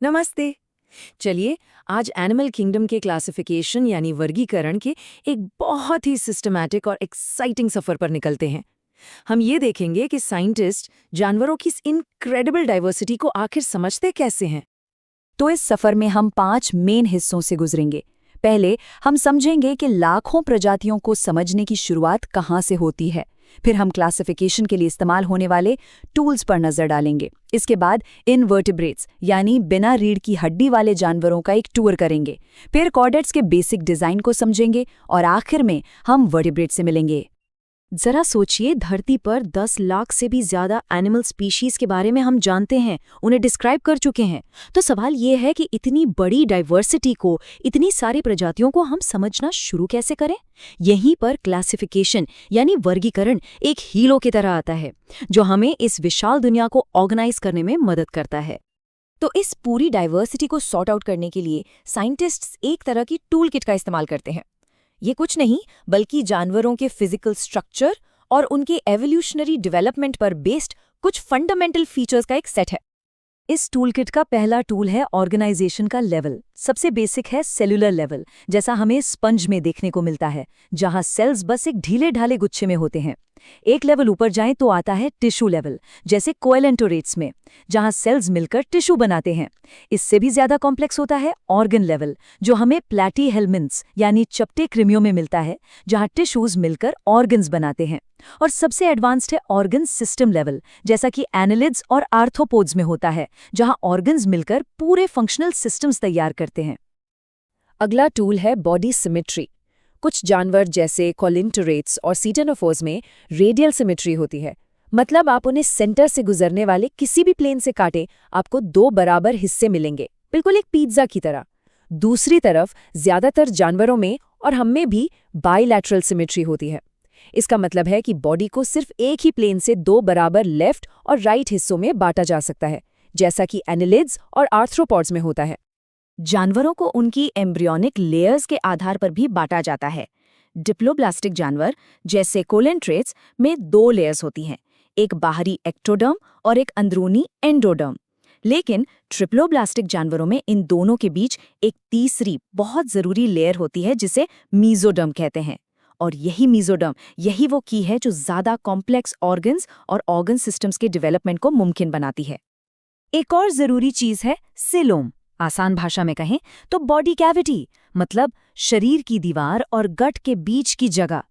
नमस्ते। चलिए, आज एनिमल किंगडम के क्लासिफिकेशन यानी वर्गीकरण के एक बहुत ही सिस्टमैटिक और एक्साइटिंग सफर पर निकलते हैं। हम ये देखेंगे कि साइंटिस्ट जानवरों की इस इनक्रेडिबल डाइवर्सिटी को आखिर समझते कैसे हैं। तो इस सफर में हम 5 मेन हिस्सों से गुजरेंगे। पहले हम समझेंगे कि लाखों प्रजातियों को समझने की शुरुआत कहाँ से होती है। फिर हम क्लासिफिकेशन के लिए इस्तेमाल होने वाले टूल्स पर नजर डालेंगे। इसके बाद इनवर्टिब्रेट्स यानी बिना रीढ़ की हड्डी वाले जानवरों का एक टूर करेंगे। फिर कॉर्डेट्स के बेसिक डिजाइन को समझेंगे और आखिर में हम वर्टिब्रेट से मिलेंगे। जरा सोचिए, धरती पर 10 लाख से भी ज्यादा एनिमल स्पीशीज के बारे में हम जानते हैं, उन्हें डिस्क्राइब कर चुके हैं। तो सवाल ये है कि इतनी बड़ी डाइवर्सिटी को, इतनी सारी प्रजातियों को हम समझना शुरू कैसे करें। यहीं पर क्लासिफिकेशन यानी वर्गीकरण एक हीरो की तरह आता है, जो हमें इस विशाल दुनिया को ऑर्गेनाइज करने में मदद करता है। तो इस पूरी डाइवर्सिटी को सॉर्ट आउट करने के लिए साइंटिस्ट्स एक तरह की टूल किट का इस्तेमाल करते हैं। ये कुछ नहीं बल्कि जानवरों के फिजिकल स्ट्रक्चर और उनके एवोल्यूशनरी डेवलपमेंट पर बेस्ड कुछ फंडामेंटल फीचर्स का एक सेट है। इस टूलकिट का पहला टूल है ऑर्गेनाइजेशन का लेवल। सबसे बेसिक है सेलुलर लेवल, जैसा हमें स्पंज में देखने को मिलता है, जहां सेल्स बस एक ढीले ढाले गुच्छे में होते हैं। एक लेवल ऊपर जाएं तो आता है टिश्यू लेवल, जैसे कोएलेंटोरेट्स में, जहां सेल्स मिलकर टिश्यू बनाते हैं। इससे भी ज्यादा कॉम्प्लेक्स होता है ऑर्गन लेवल, जो हमें प्लैटीहेल्मिन्थ्स यानी चपटे कृमियों में मिलता है, जहां टिश्यूज मिलकर ऑर्गन्स बनाते हैं। और सबसे एडवांस्ड है ऑर्गन सिस्टम लेवल, जैसा कि एनालिड्स और आर्थ्रोपोड्स में होता है, जहां ऑर्गन्स मिलकर पूरे फंक्शनल सिस्टम्स तैयार करते हैं। अगला टूल है बॉडी सिमेट्री। कुछ जानवर जैसे कोलिंटोरेट्स और सीटेनोफोर्स में रेडियल सिमेट्री होती है, मतलब आप उन्हें सेंटर से गुजरने वाले किसी भी प्लेन से काटें, आपको 2 बराबर हिस्से मिलेंगे, बिल्कुल एक पिज्जा की तरह। दूसरी तरफ ज्यादातर जानवरों में और हम में भी बाइलैटरल सिमेट्री होती है। इसका मतलब है कि बॉडी को सिर्फ एक ही प्लेन से 2 बराबर लेफ्ट और राइट हिस्सों में बांटा जा सकता है, जैसा कि एनालिड्स और आर्थ्रोपॉड्स में होता है। जानवरों को उनकी एम्ब्रियोनिक लेयर्स के आधार पर भी बांटा जाता है। डिप्लोब्लास्टिक जानवर जैसे कोलेंट्रेट्स में 2 लेयर्स होती हैं, एक बाहरी एक्टोडर्म और एक अंदरूनी एंडोडर्म। लेकिन ट्रिप्लोब्लास्टिक जानवरों में इन दोनों के बीच एक तीसरी बहुत जरूरी लेयर होती है, जिसे मीजोडर्म कहते हैं। और यही मीजोडर्म, यही वो की है जो ज्यादा कॉम्प्लेक्स ऑर्गन्स और ऑर्गन सिस्टम्स के डेवलपमेंट को मुमकिन बनाती है। एक और जरूरी चीज है सिलोम। आसान भाषा में कहें तो बॉडी कैविटी, मतलब शरीर की दीवार और गट के बीच की जगह।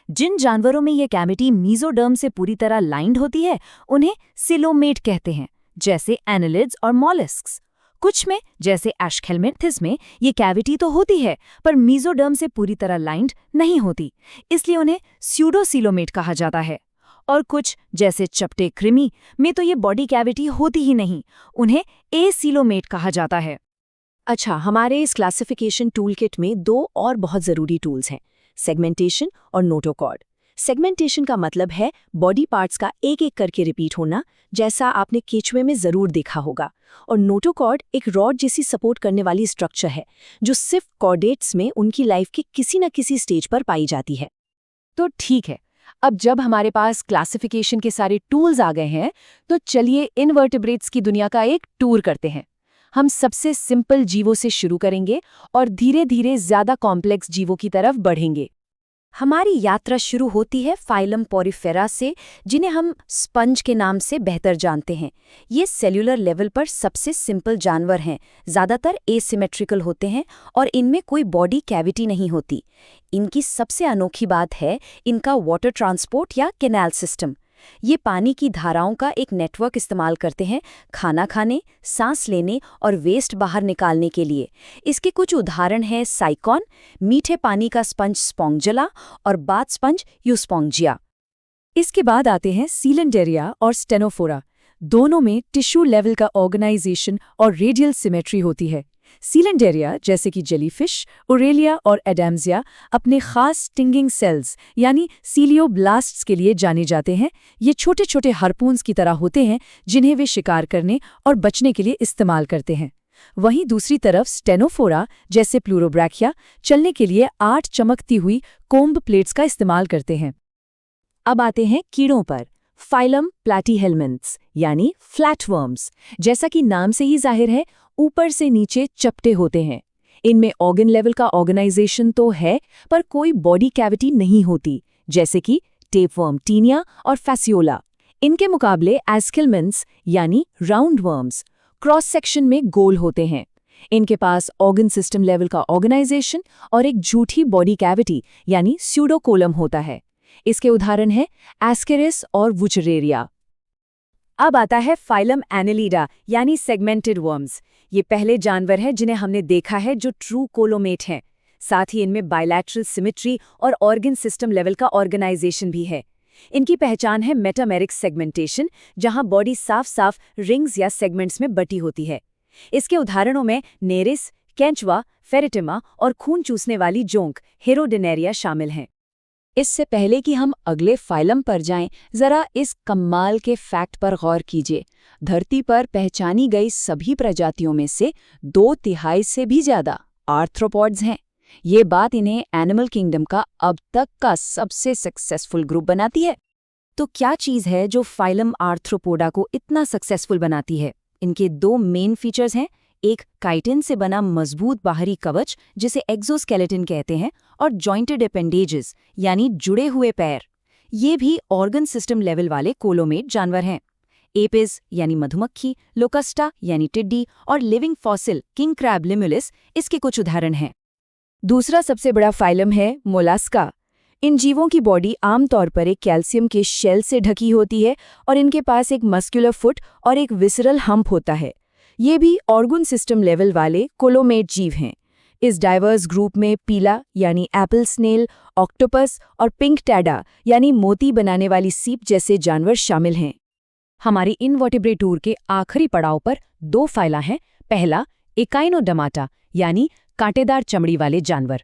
जिन जानवरों में ये कैविटी मीजोडर्म से पूरी तरह लाइंड होती है, उन्हें सिलोमेट कहते हैं, जैसे एनालिड्स और मॉलस्क्स। कुछ में, जैसे एशकेलमेंथिस में, ये कैविटी तो होती है पर मीजोडर्म से पूरी तरह लाइंड नहीं होती, इसलिए उन्हें स्यूडोसिलोमेट कहा जाता है। और कुछ, जैसे चपटे कृमि में, तो ये बॉडी कैविटी होती ही नहीं, उन्हें एसिलोमेट कहा जाता है। अच्छा, हमारे इस क्लासिफिकेशन टूलकिट में 2 और बहुत जरूरी टूल्स हैं, सेगमेंटेशन और नोटोकॉर्ड। सेगमेंटेशन का मतलब है बॉडी पार्ट्स का एक एक करके रिपीट होना, जैसा आपने केचुए में जरूर देखा होगा। और नोटोकॉर्ड एक रॉड जैसी सपोर्ट करने वाली स्ट्रक्चर है, जो सिर्फ कॉर्डेट्स में उनकी लाइफ के किसी न किसी स्टेज पर पाई जाती है। तो ठीक है, अब जब हमारे पास क्लासिफिकेशन के सारे टूल्स आ गए हैं, तो चलिए इनवर्टिब्रेट्स की दुनिया का एक टूर करते हैं। हम सबसे सिंपल जीवों से शुरू करेंगे और धीरे धीरे ज्यादा कॉम्प्लेक्स जीवों की तरफ बढ़ेंगे। हमारी यात्रा शुरू होती है फाइलम पोरिफेरा से, जिन्हें हम स्पंज के नाम से बेहतर जानते हैं। ये सेल्यूलर लेवल पर सबसे सिंपल जानवर हैं, ज्यादातर एसिमेट्रिकल होते हैं और इनमें कोई बॉडी कैविटी नहीं होती। इनकी सबसे अनोखी बात है इनका वाटर ट्रांसपोर्ट या कैनाल सिस्टम। ये पानी की धाराओं का एक नेटवर्क इस्तेमाल करते हैं खाना खाने, सांस लेने और वेस्ट बाहर निकालने के लिए। इसके कुछ उदाहरण हैं साइकॉन, मीठे पानी का स्पंज स्पोंगजिला और बाथ स्पंज यूस्पोंजिया। इसके बाद आते हैं सीलेंडेरिया और स्टेनोफोरा। दोनों में टिश्यू लेवल का ऑर्गेनाइजेशन और रेडियल सिमेट्री होती है। सीलेंडेरिया, जैसे कि जेलीफिश, ओरेलिया और एडैम्सिया, अपने खास स्टिंगिंग सेल्स यानी सीलियोब्लास्ट्स के लिए जाने जाते हैं। ये छोटे छोटे हार्पून्स की तरह होते हैं, जिन्हें वे शिकार करने और बचने के लिए इस्तेमाल करते हैं। वहीं दूसरी तरफ स्टेनोफोरा, जैसे प्लूरोब्रैकिया, चलने के लिए 8 चमकती हुई कोम्ब प्लेट्स का इस्तेमाल करते हैं। अब आते हैं कीड़ों पर। फाइलम प्लैटीहेलमिन्थ्स यानी फ्लैटवर्म्स। जैसा कि नाम से ही जाहिर है, ऊपर से नीचे चपटे होते हैं। इनमें ऑर्गन लेवल का ऑर्गेनाइजेशन तो है, पर कोई बॉडी कैविटी नहीं होती, जैसे कि टेपवर्म टीनिया और फैसियोला। इनके मुकाबले एस्केलमेंट्स यानी राउंड वर्म्स क्रॉस सेक्शन में गोल होते हैं। इनके पास ऑर्गन सिस्टम लेवल का ऑर्गेनाइजेशन और एक झूठी बॉडी कैविटी यानी स्यूडोकोलम होता है। इसके उदाहरण हैं एस्केरिस और वुचरेरिया। अब आता है फाइलम एनेलिडा यानी सेगमेंटेड वर्म्स। ये पहले जानवर हैं जिन्हें हमने देखा है जो ट्रू कोलोमेट हैं। साथ ही इनमें बायलैटरल सिमेट्री और ऑर्गन सिस्टम लेवल का ऑर्गेनाइजेशन भी है। इनकी पहचान है मेटामेरिक सेगमेंटेशन, जहां बॉडी साफ-साफ रिंग्स या सेगमेंट्स में बटी होती है। इसके उदाहरणों में नेरिस, केंचुआ, फेरेटिमा और खून चूसने वाली जोंक हेरोडेनेरिया शामिल हैं। इससे पहले कि हम अगले फाइलम पर जाएं, जरा इस कमाल के फैक्ट पर गौर कीजिए। धरती पर पहचानी गई सभी प्रजातियों में से 2/3 से भी ज्यादा आर्थ्रोपॉड्स हैं। ये बात इन्हें एनिमल किंगडम का अब तक का सबसे सक्सेसफुल ग्रुप बनाती है। तो क्या चीज़ है जो फाइलम आर्थ्रोपोडा को इतना सक्सेसफुल बनाती है? इनके 2 मेन फीचर्स हैं। एक काइटिन से बना मजबूत बाहरी कवच जिसे एक्सोस्केलेटन कहते हैं, और जॉइंटेड अपेंडेजेस यानी जुड़े हुए पैर। ये भी ऑर्गन सिस्टम लेवल वाले कोलोमेट जानवर हैं। एपिस यानी मधुमक्खी, लोकस्टा यानी टिड्डी और लिविंग फॉसिल किंग क्रैब लिमुलिस इसके कुछ उदाहरण हैं। दूसरा सबसे बड़ा फाइलम है मोलास्का। इन जीवों की बॉडी आमतौर पर एक कैल्शियम के शेल से ढकी होती है और इनके पास एक मस्कुलर फुट और एक विसरल हम्प होता है। ये भी ऑर्गन सिस्टम लेवल वाले कोलोमेट जीव हैं। इस डाइवर्स ग्रुप में पीला यानी एप्पल स्नेल, ऑक्टोपस और पिंक टैडा यानी मोती बनाने वाली सीप जैसे जानवर शामिल हैं। हमारी इनवर्टिब्रेट टूर के आखिरी पड़ाव पर 2 फाइला हैं। पहला एकाइनोडर्माटा यानी कांटेदार चमड़ी वाले जानवर।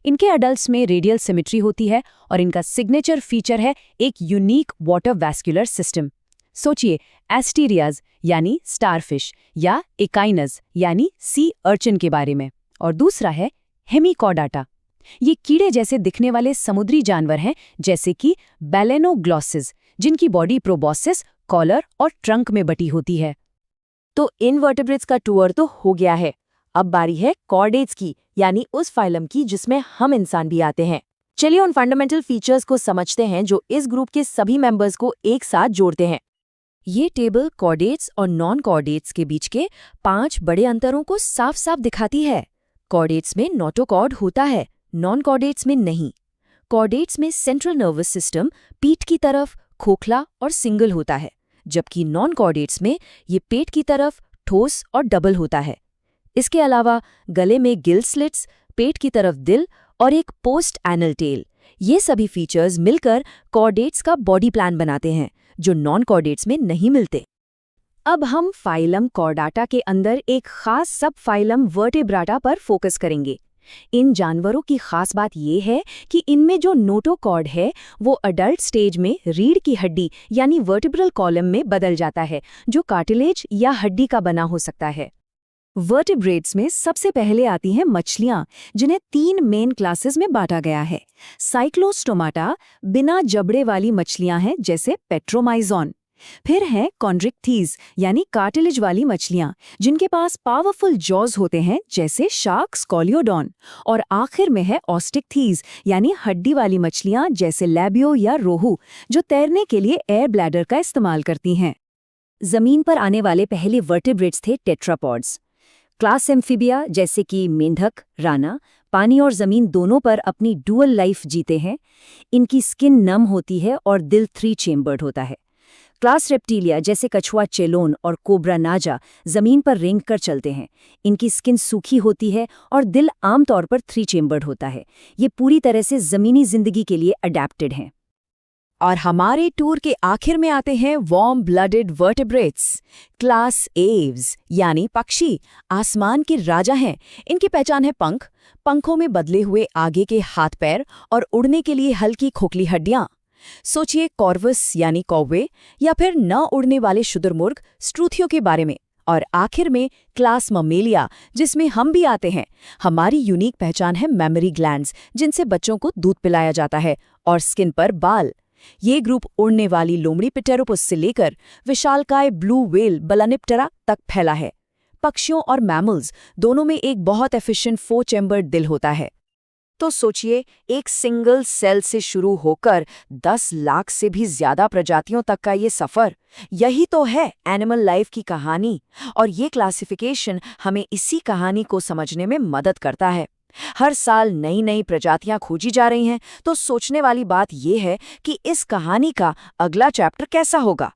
इनके अडल्ट्स में रेडियल सिमेट्री होती है और इनका सिग्नेचर फीचर है एक यूनिक वाटर वैस्कुलर सिस्टम। सोचिए एस्टीरियाज यानी स्टारफिश या एकाइनस यानी सी अर्चिन के बारे में। और दूसरा है हेमिकॉर्डाटा। ये कीड़े जैसे दिखने वाले समुद्री जानवर हैं, जैसे कि बैलेनोग्लॉसिस, जिनकी बॉडी प्रोबॉसिस, कॉलर और ट्रंक में बटी होती है। तो इनवर्टेब्रेट्स का टूर तो हो गया है। अब बारी है कॉर्डेट्स की, यानी उस फाइलम की जिसमें हम इंसान भी आते हैं। चलिए उन फंडामेंटल फीचर्स को समझते हैं जो इस ग्रुप के सभी मेंबर्स को एक साथ जोड़ते हैं। ये टेबल कॉर्डेट्स और नॉन कॉर्डेट्स के बीच के 5 बड़े अंतरों को साफ साफ दिखाती है। कॉर्डेट्स में नोटोकॉर्ड होता है, नॉन कॉर्डेट्स में नहीं। कॉर्डेट्स में सेंट्रल नर्वस सिस्टम पीठ की तरफ खोखला और सिंगल होता है, जबकि नॉन कॉर्डेट्स में ये पेट की तरफ ठोस और डबल होता है। इसके अलावा गले में गिल स्लिट्स, पेट की तरफ दिल और एक पोस्ट एनल टेल, ये सभी फीचर्स मिलकर कॉर्डेट्स का बॉडी प्लान बनाते हैं, जो नॉन कॉर्डेट्स में नहीं मिलते। अब हम फाइलम कॉर्डाटा के अंदर एक खास सब फाइलम वर्टेब्राटा पर फोकस करेंगे। इन जानवरों की खास बात यह है कि इनमें जो नोटोकॉर्ड है वो अडल्ट स्टेज में रीढ़ की हड्डी यानी वर्टिब्रल कॉलम में बदल जाता है, जो कार्टिलेज या हड्डी का बना हो सकता है। वर्टिब्रेट्स में सबसे पहले आती हैं मछलियां, जिन्हें 3 मेन क्लासेस में बांटा गया है। साइक्लोस्टोमाटा बिना जबड़े वाली मछलियां हैं, जैसे पेट्रोमाइजोन। फिर हैं कॉन्ड्रिक्थीज यानी कार्टिलेज वाली मछलियां, जिनके पास पावरफुल जॉज होते हैं, जैसे शार्क स्कॉलियोडॉन। और आखिर में है ऑस्टिकथीज यानी हड्डी वाली मछलियां, जैसे लैबियो या रोहू, जो तैरने के लिए एयर ब्लैडर का इस्तेमाल करती हैं। जमीन पर आने वाले पहले वर्टिब्रेट्स थे टेट्रापॉड्स। क्लास एम्फीबिया जैसे कि मेंढक, राना, पानी और जमीन दोनों पर अपनी डुअल लाइफ जीते हैं। इनकी स्किन नम होती है और दिल 3 चेम्बर्ड होता है। क्लास रेप्टिलिया जैसे कछुआ चेलोन और कोबरा नाजा जमीन पर रेंग कर चलते हैं। इनकी स्किन सूखी होती है और दिल आमतौर पर 3 चेम्बर्ड होता है। ये पूरी तरह से जमीनी जिंदगी के लिए अडेप्टेड हैं। और हमारे टूर के आखिर में आते हैं warm blooded vertebrates, class Aves यानी पक्षी, आसमान के राजा हैं। इनकी पहचान है पंख, पंखों में बदले हुए आगे के हाथ पैर और उड़ने के लिए हल्की खोखली हड्डियां। सोचिए कॉर्वस यानी कौवे, या फिर न उड़ने वाले शुतुरमुर्ग स्ट्रूथियों के बारे में। और आखिर में क्लास ममेलिया, जिसमें हम भी आते हैं। हमारी यूनिक पहचान है मेमोरी ग्लैंड्स, जिनसे बच्चों को दूध पिलाया जाता है, और स्किन पर बाल। ये ग्रुप उड़ने वाली लोमड़ी पिटेरोपस से लेकर विशालकाय ब्लू व्हेल बलानिप्टेरा तक फैला है। पक्षियों और मैमल्स दोनों में एक बहुत एफिशिएंट 4 चैम्बर्ड दिल होता है। तो सोचिए, एक सिंगल सेल से शुरू होकर 10 लाख से भी ज्यादा प्रजातियों तक का ये सफर, यही तो है एनिमल लाइफ की कहानी। और ये क्लासिफिकेशन हमें इसी कहानी को समझने में मदद करता है। हर साल नई नई प्रजातियां खोजी जा रही हैं, तो सोचने वाली बात ये है कि इस कहानी का अगला चैप्टर कैसा होगा।